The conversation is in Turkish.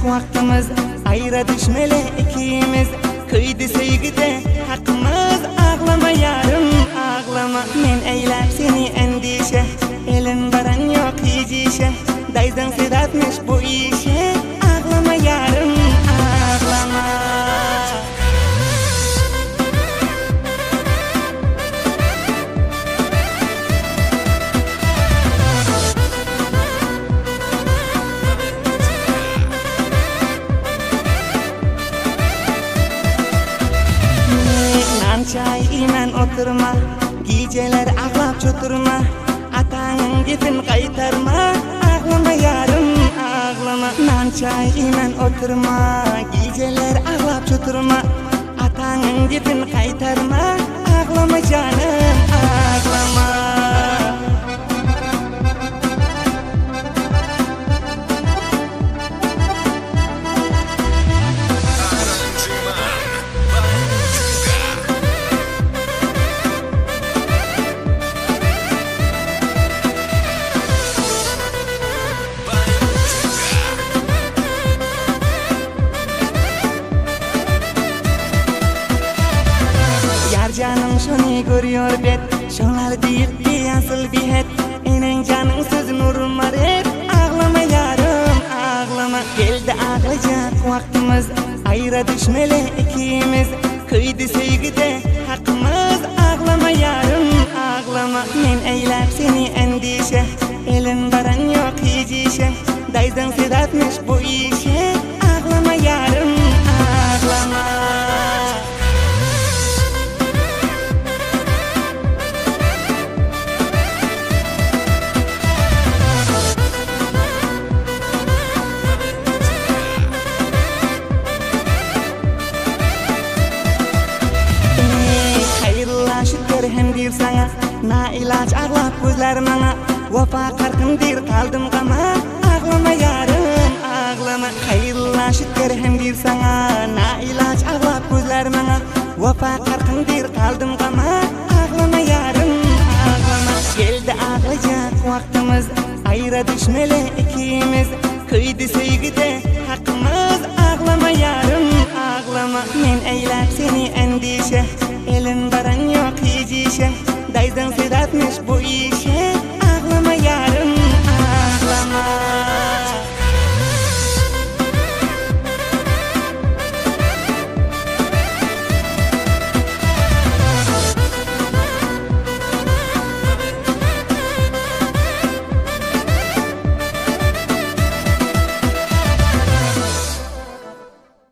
vaktimiz, ayra düşmeli ikimiz. Kıydı sevgide hakkımız, ağlama yarım ağlama. Men eylep seni endişe, elin baran yok hiç işe. Dayzan sedatmış bu işe, ağlama yarım ağlama. Çay imen oturma, geceler ağlap çoturma. Atanın gidin kaytarma, ağlama yarım ağlama. Nan çay imen oturma, geceler ağlap çoturma. Atanın gidin kaytarma, ağlama canım ağlama. Canım şunu görüyor bet, şunlar deyip ki asıl bir het. Enen canın sözün urmar hep, ağlama yarım ağlama. Geldi ağlayacak vaktimiz, ayra düşmeli ikimiz. Kıydı sevgide hakkımız, ağlama yarım ağlama. Men eylep seni endişe, elin baran yok hiç işe. Dayzan sedatmış bu işe, ağlama yarım ağlama. Hem bir sana, na ilaç ağlap gözlerim ana. Vafa karkın dir kaldım kama, ağlama yarım ağlama. Hayırlaşık hem bir sana, na ilaç ağlap gözlerim ana. Vafa karkın dir kaldım kama, ağlama yarım ağlama. Geldi ağlayacak vaktimiz, ayra düşmeli ikimiz. Kıydı sevgide hakkımız, ağlama yarım ağlama. Men eylep seni endişe, elin baran yok hiç işe. Dayzan sedatmış bu